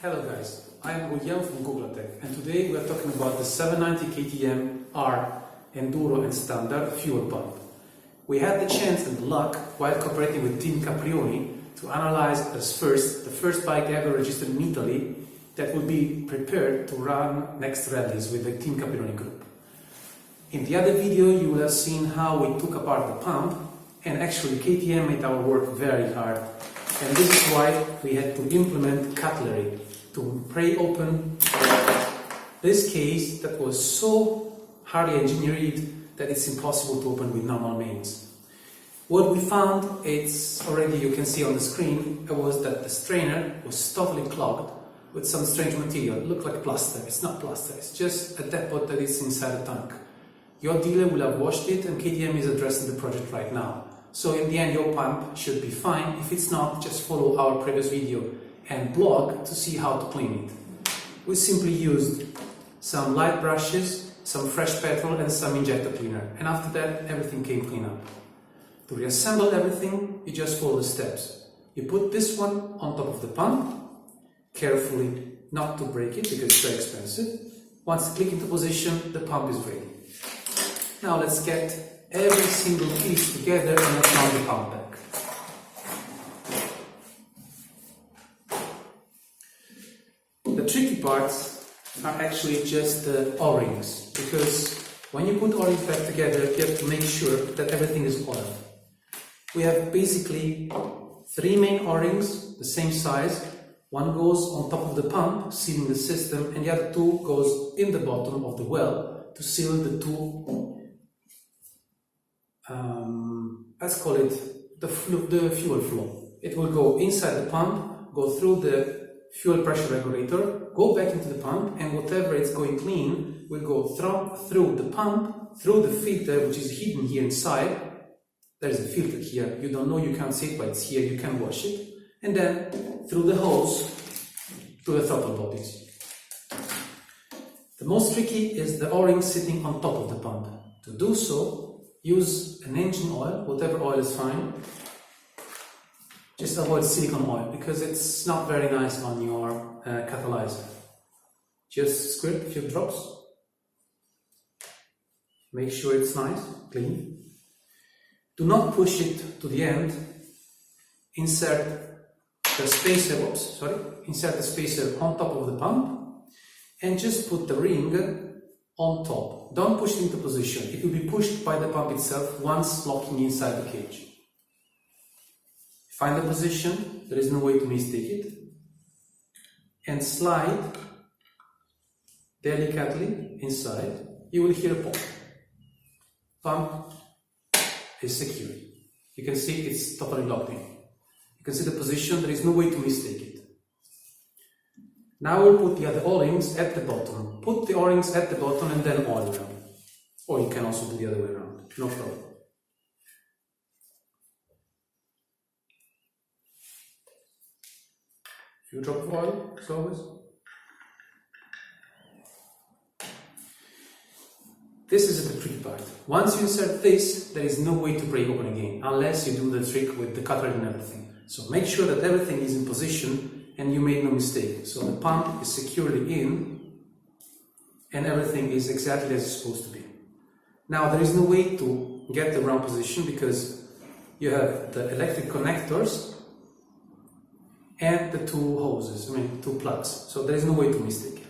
Hello guys, I am Guglatech from Guglatech, and today we are talking about the 790 KTM R Enduro and Standard fuel pump. We had the chance and the luck, while cooperating with Team Caprioni, to analyze the first bike ever registered in Italy that will be prepared to run next rallies with the Team Caprioni group. In the other video you will have seen how we took apart the pump, and actually KTM made our work very hard, and this is why we had to implement cutlery to pry open this case that was so hardly engineered that it's impossible to open with normal means. What we found, it's already you can see on the screen, was that the strainer was totally clogged with some strange material. It looked like plaster. It's not plaster, it's just a depot that is inside the tank. Your dealer will have washed it and KTM is addressing the project right now. So in the end your pump should be fine. If it's not, just follow our previous video and blog to see how to clean it. We simply used some light brushes, some fresh petrol and some injector cleaner, and after that everything came clean up. To reassemble everything, you just follow the steps. You put this one on top of the pump, carefully not to break it because it's very expensive. Once you click into position, the pump is ready. Now let's get every single piece together and mount the pump back. The tricky parts are actually just the O-rings, because when you put O-rings back together, you have to make sure that everything is oiled. We have basically three main O-rings, the same size. One goes on top of the pump, sealing the system, and the other two goes in the bottom of the well to seal the two, let's call it the fuel flow. It will go inside the pump, go through the fuel pressure regulator, go back into the pump, and whatever is going clean will go through the pump, through the filter which is hidden here inside. There is a filter here, you don't know, you can't see it, but it's here, you can wash it, and then through the hose to the throttle bodies. The most tricky is the O-ring sitting on top of the pump. To do so, use an engine oil, whatever oil is fine. Just avoid silicone oil because it's not very nice on your catalyzer. Just squirt a few drops. Make sure it's nice, clean. Do not push it to the end. Insert the spacer on top of the pump and just put the ring on top. Don't push it into position. It will be pushed by the pump itself once locking inside the cage. Find the position, there is no way to mistake it, and slide delicately inside. You will hear a pop. Pump is secure. You can see it's totally locked in. You can see the position, there is no way to mistake it. Now we'll put the other O-rings at the bottom. Put the O-rings at the bottom and then oil them. Or you can also do the other way around, no problem. Few drops of oil, as always. This is the tricky part. Once you insert this, there is no way to break open again, unless you do the trick with the cutlery and everything. So make sure that everything is in position and you made no mistake. So the pump is securely in and everything is exactly as it's supposed to be. Now there is no way to get the wrong position because you have the electric connectors and the two hoses, two plugs. So there is no way to mistake it.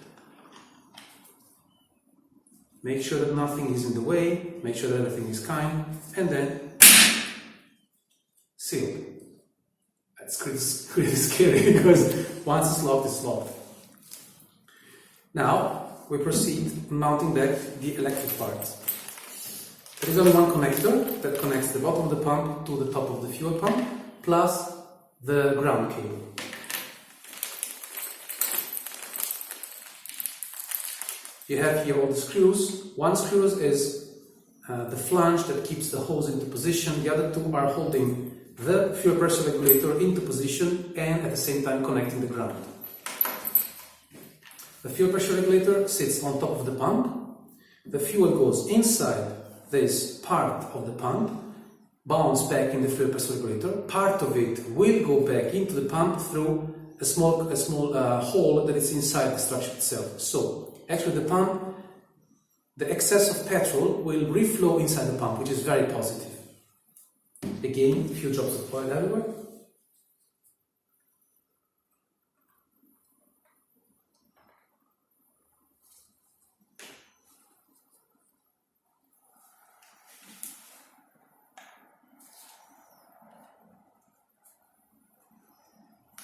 Make sure that nothing is in the way, make sure that everything is kind, and then seal. That's pretty scary because once it's locked, it's locked. Now we proceed mounting back the electric parts. There is only one connector that connects the bottom of the pump to the top of the fuel pump, plus the ground cable. You have here all the screws. One screw is the flange that keeps the hose into position. The other two are holding the fuel pressure regulator into position and at the same time connecting the ground. The fuel pressure regulator sits on top of the pump. The fuel goes inside this part of the pump, bounce back in the fuel pressure regulator. Part of it will go back into the pump through a small hole that is inside the structure itself. So actually the pump, the excess of petrol will reflow inside the pump, which is very positive. Again, a few drops of oil everywhere.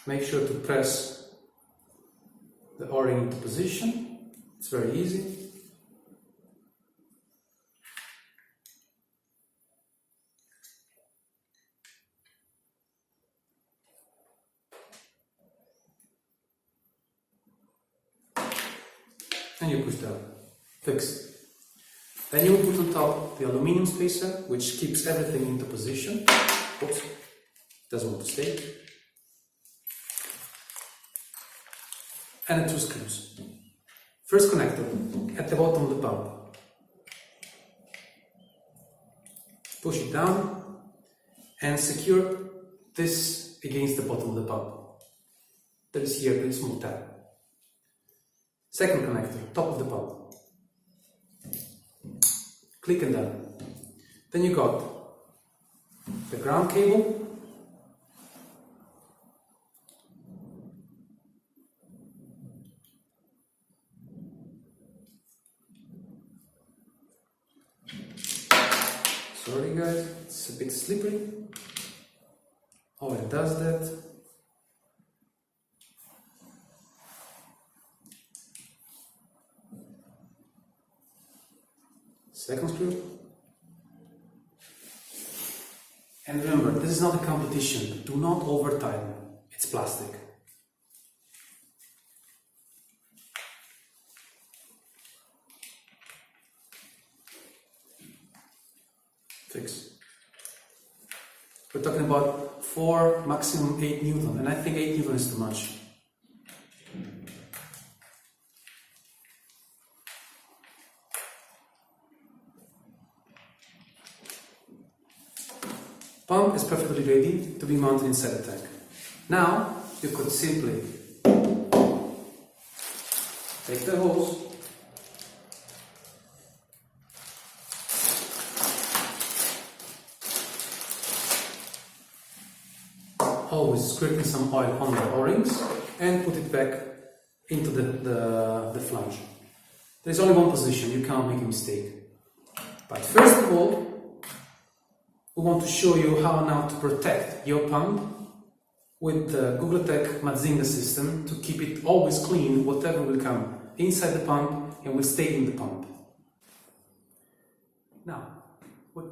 Make sure to press the O-ring into position. It's very easy. And you push down. Fixed. Then you put on top the aluminum spacer, which keeps everything into position. Oops, doesn't want to stay. And the 2 screws. First connector at the bottom of the pump. Push it down and secure this against the bottom of the pump. There is here a small tab. Second connector, top of the pump. Click and done. Then you got the ground cable, sorry guys, it's a bit slippery. Oh, it does that. Second screw. And remember, this is not a competition. Do not over tighten. It's plastic. Fix. We're talking about 4, maximum 8 Newton, and I think 8 Newton is too much. Pump is perfectly ready to be mounted inside the tank. Now you could simply take the hose, always squirting some oil on the O-rings and put it back into the flange. There's only one position, you can't make a mistake. But first of all, we want to show you how now to protect your pump with the Guglatech Mazinga system to keep it always clean, whatever will come inside the pump and will stay in the pump. Now, we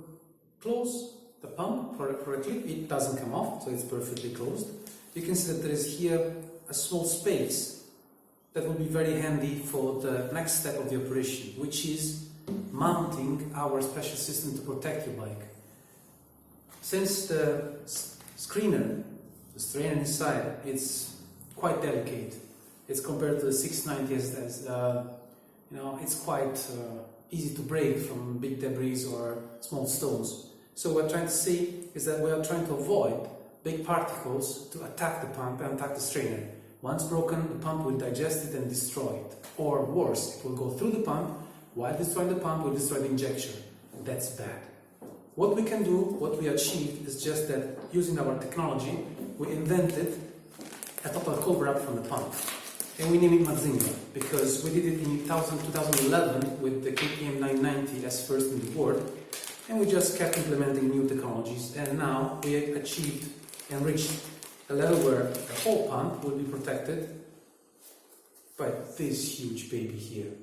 close the pump correctly, it doesn't come off, so it's perfectly closed. You can see that there is here a small space that will be very handy for the next step of the operation, which is mounting our special system to protect your bike. Since the screener, the strainer inside, it's quite delicate. It's compared to the 690 as it's quite easy to break from big debris or small stones. So what we're trying to say is that we are trying to avoid big particles to attack the pump and attack the strainer. Once broken, the pump will digest it and destroy it. Or worse, it will go through the pump, while destroying the pump will destroy the injection. That's bad. What we can do, what we achieved, is just that using our technology, we invented a total cover-up from the pump. And we named it Mazinga, because we did it in 2011 with the KTM790 as first in the world, and we just kept implementing new technologies, and now we achieved and reached a level where the whole pump will be protected by this huge baby here.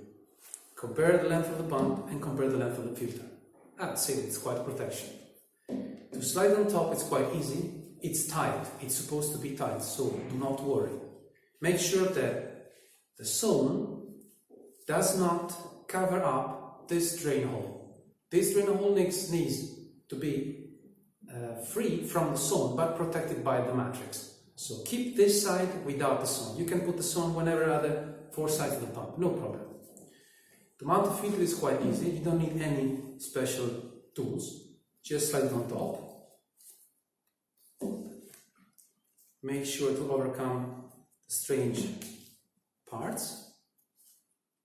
Compare the length of the pump and compare the length of the filter. I'd say that it's quite protection. To slide on top, it's quite easy. It's tight. It's supposed to be tight, so do not worry. Make sure that the zone does not cover up this drain hole. This drain hole needs to be free from the zone, but protected by the matrix. So keep this side without the zone. You can put the zone whenever other 4 sides of the pump, no problem. To mount the filter is quite easy. You don't need any special tools. Just slide it on top. Make sure to overcome strange parts.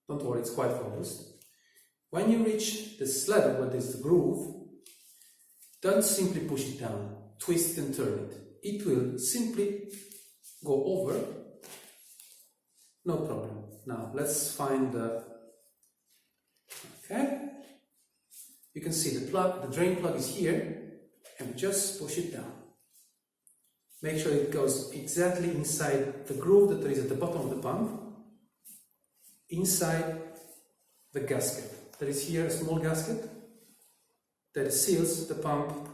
Don't worry, it's quite robust. When you reach this level where there's the groove, don't simply push it down, twist it and turn it. It will simply go over, no problem. Now let's find the, okay, you can see the plug, the drain plug is here, and we just push it down. Make sure it goes exactly inside the groove that there is at the bottom of the pump, inside the gasket. There is here a small gasket that seals the pump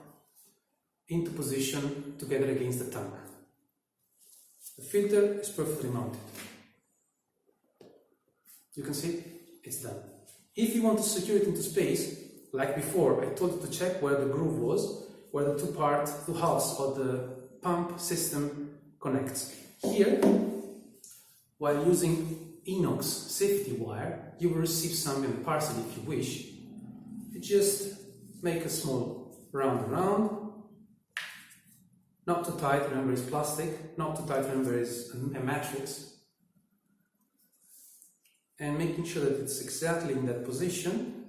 into position together against the tank. The filter is perfectly mounted. You can see it's done. If you want to secure it into space, like before, I told you to check where the groove was, where the two halves of the pump system connects. Here, while using inox safety wire, you will receive some in the parcel if you wish. You just make a small round around. Not too tight, remember it's plastic. Not too tight, remember it's a matrix. And making sure that it's exactly in that position.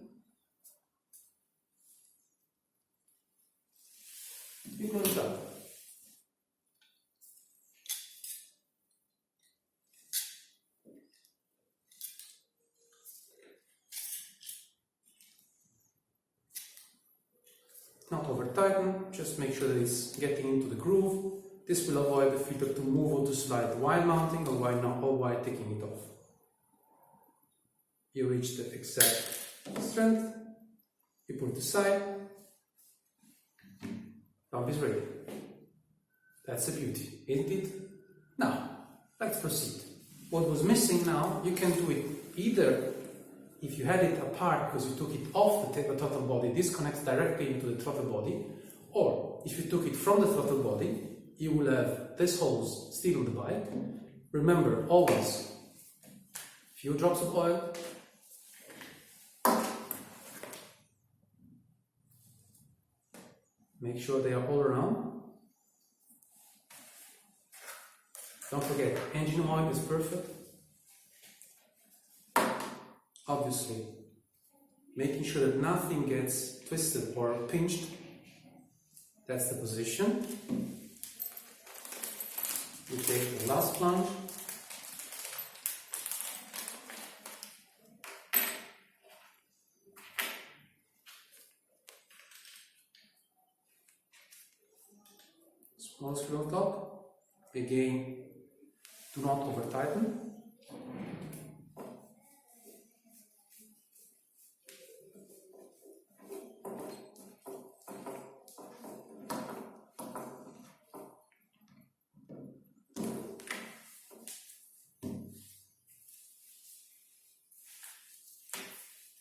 You can start. Not over tighten, just make sure that it's getting into the groove. This will avoid the filter to move or to slide while mounting or while taking it off. You reach the exact strength, you put it aside, pump is ready. That's the beauty, isn't it? Now, let's proceed. What was missing now, you can do it either if you had it apart because you took it off the throttle body, this connects directly into the throttle body, or if you took it from the throttle body, you will have this hose still on the bike. Remember, always, few drops of oil, make sure they are all around. Don't forget, engine oil is perfect. Obviously, making sure that nothing gets twisted or pinched. That's the position. We take the last plunge. Small screw on top. Again, do not over tighten.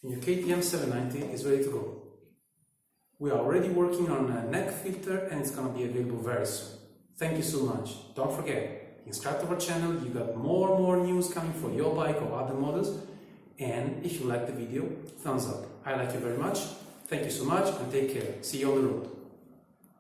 And your KTM790 is ready to go. We are already working on a neck filter and it's going to be available very soon. Thank you so much. Don't forget, subscribe to our channel, you got more news coming for your bike or other models. And if you like the video, thumbs up. I like you very much. Thank you so much and take care. See you on the road.